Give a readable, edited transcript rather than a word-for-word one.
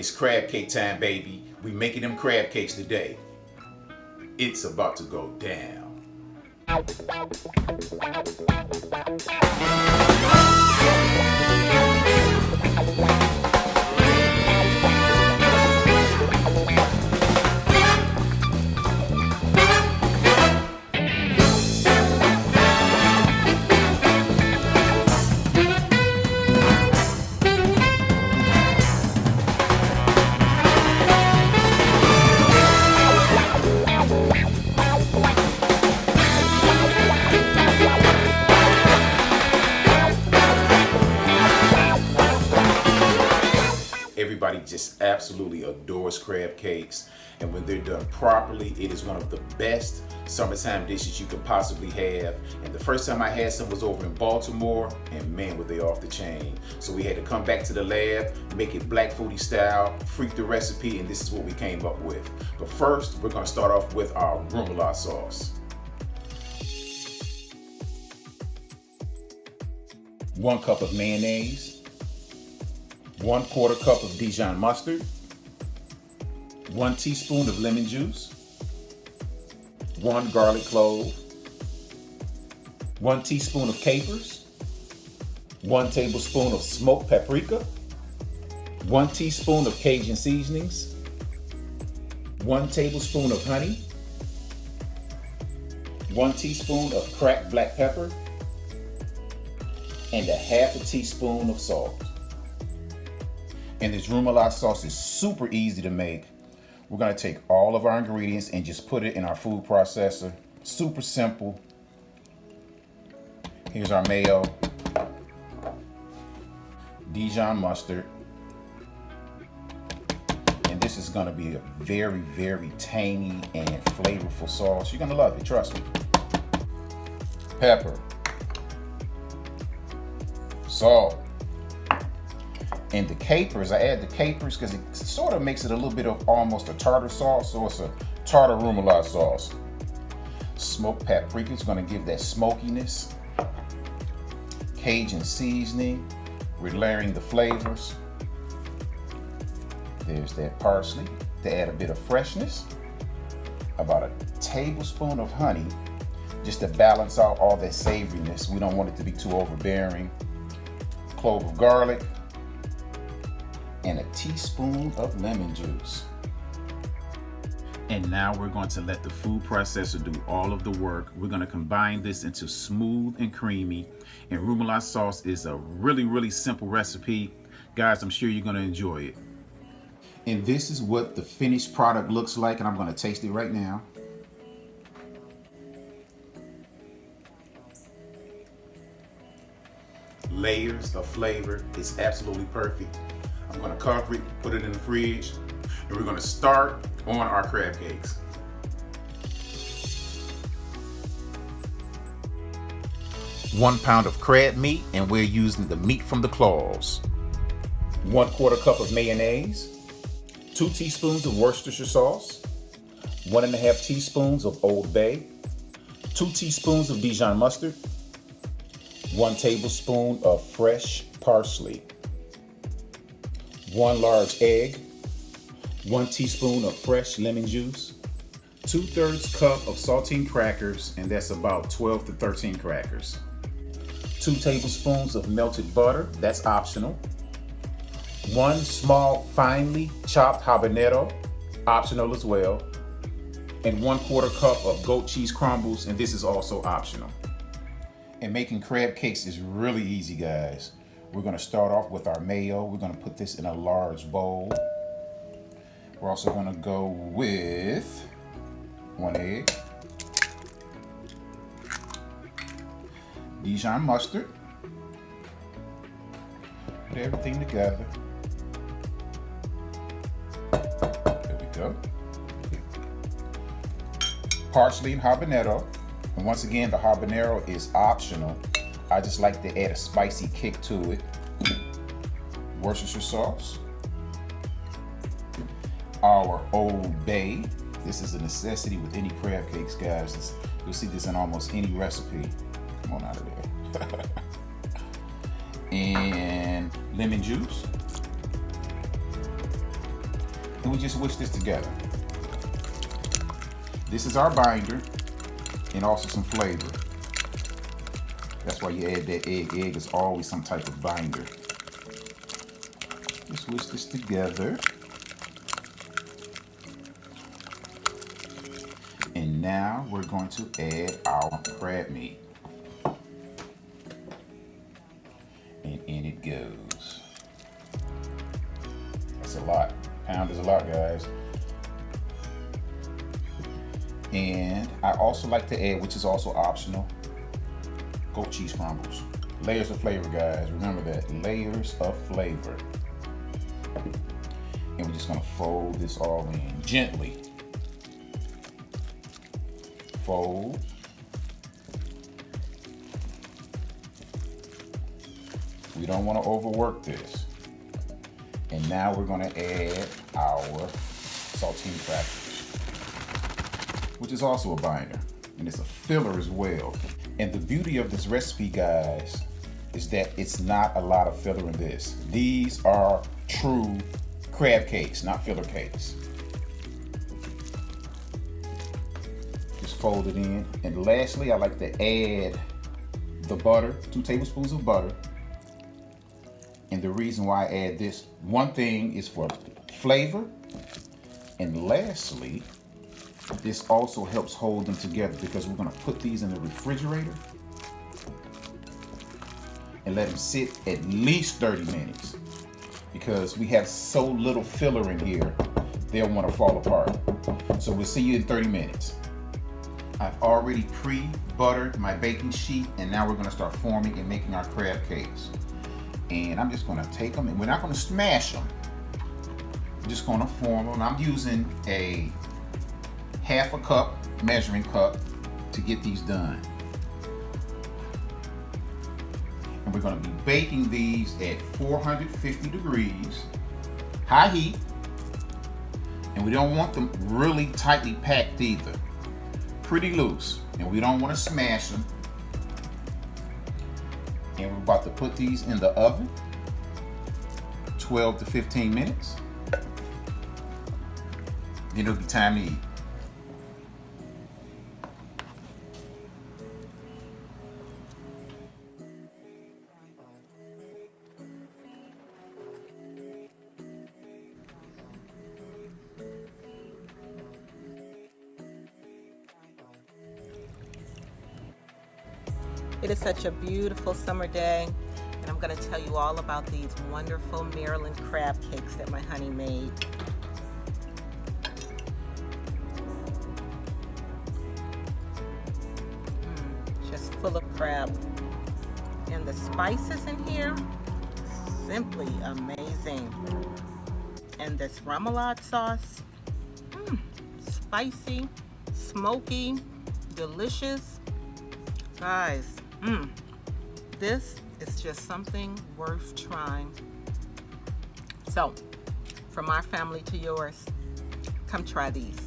It's crab cake time, baby. We making them crab cakes today. It's about to go down. Everybody just absolutely adores crab cakes, and when they're done properly, it is one of the best summertime dishes you could possibly have. And the first time I had some was over in Baltimore, and man, were they off the chain. So we had to come back to the lab, make it Black Foodie style, freak the recipe, and this is what we came up with. But first, we're gonna start off with our REMOULADE sauce. 1 cup of mayonnaise, 1/4 cup of Dijon mustard, 1 teaspoon of lemon juice, 1 garlic clove, 1 teaspoon of capers, 1 tablespoon of smoked paprika, 1 teaspoon of Cajun seasonings, 1 tablespoon of honey, 1 teaspoon of cracked black pepper, and 1/2 teaspoon of salt. And this REMOULADE sauce is super easy to make. We're gonna take all of our ingredients and just put it in our food processor. Super simple. Here's our mayo, Dijon mustard, and this is gonna be a very, very tangy and flavorful sauce. You're gonna love it, trust me. Pepper, salt, and the capers. I add the capers because it sort of makes it a little bit of almost a tartar sauce, so it's a tartar REMOULADE sauce. Smoked paprika is going to give that smokiness. Cajun seasoning, we're layering the flavors. There's that parsley to add a bit of freshness. About 1 tablespoon of honey just to balance out all that savoriness. We don't want it to be too overbearing. Clove of garlic, and 1 teaspoon of lemon juice. And now we're going to let the food processor do all of the work. We're going to combine this into smooth and creamy. And REMOULADE sauce is a really, really simple recipe. Guys, I'm sure you're going to enjoy it. And this is what the finished product looks like, and I'm going to taste it right now. Layers of flavor. It's absolutely perfect. I'm gonna cover it, put it in the fridge, and we're gonna start on our crab cakes. One pound of crab meat, and we're using the meat from the claws. 1/4 cup of mayonnaise, 2 teaspoons of Worcestershire sauce, 1.5 teaspoons of Old Bay, 2 teaspoons of Dijon mustard, 1 tablespoon of fresh parsley, 1 large egg, 1 teaspoon of fresh lemon juice, 2/3 cup of saltine crackers, and that's about 12 to 13 crackers, 2 tablespoons of melted butter, that's optional, 1 small finely chopped habanero, optional as well, and 1/4 cup of goat cheese crumbles, and this is also optional. And making crab cakes is really easy, guys. We're gonna start off with our mayo. We're gonna put this in a large bowl. We're also gonna go with 1 egg, Dijon mustard, put everything together. There we go. Parsley and habanero. And once again, the habanero is optional. I just like to add a spicy kick to it. Worcestershire sauce. Our Old Bay. This is a necessity with any crab cakes, guys. You'll see this in almost any recipe. Come on out of there. And lemon juice. and we just whisk this together. This is our binder and also some flavor. That's why you add that egg. Egg is always some type of binder. Just whisk this together. And now we're going to add our crab meat. And in it goes. That's a lot. Pound is a lot, guys. And I also like to add, which is also optional, goat cheese crumbles. Layers of flavor, guys. Remember that. Layers of flavor. And we're just gonna fold this all in gently. Fold. We don't want to overwork this. And now we're gonna add our saltine crackers, which is also a binder, and it's a filler as well. And the beauty of this recipe, guys, is that it's not a lot of filler in this. These are true crab cakes, not filler cakes. Just fold it in. And lastly, I like to add the butter, 2 tablespoons of butter. And the reason why I add this, one thing is for flavor, and lastly, this also helps hold them together because we're gonna put these in the refrigerator and let them sit at least 30 minutes. Because we have so little filler in here, they'll wanna fall apart. So we'll see you in 30 minutes. I've already pre-buttered my baking sheet, and now we're gonna start forming and making our crab cakes. And I'm just gonna take them, and we're not gonna smash them. I'm just gonna form them. I'm using a half a cup measuring cup to get these done. And we're gonna be baking these at 450 degrees, high heat. And we don't want them really tightly packed either. Pretty loose, and we don't wanna smash them. And we're about to put these in the oven, 12 to 15 minutes. Then it'll be time to eat. It is such a beautiful summer day, and I'm going to tell you all about these wonderful Maryland crab cakes that my honey made. Just full of crab. And the spices in here, simply amazing. And this remoulade sauce, spicy, smoky, delicious. Guys, this is just something worth trying. So, from our family to yours, come try these.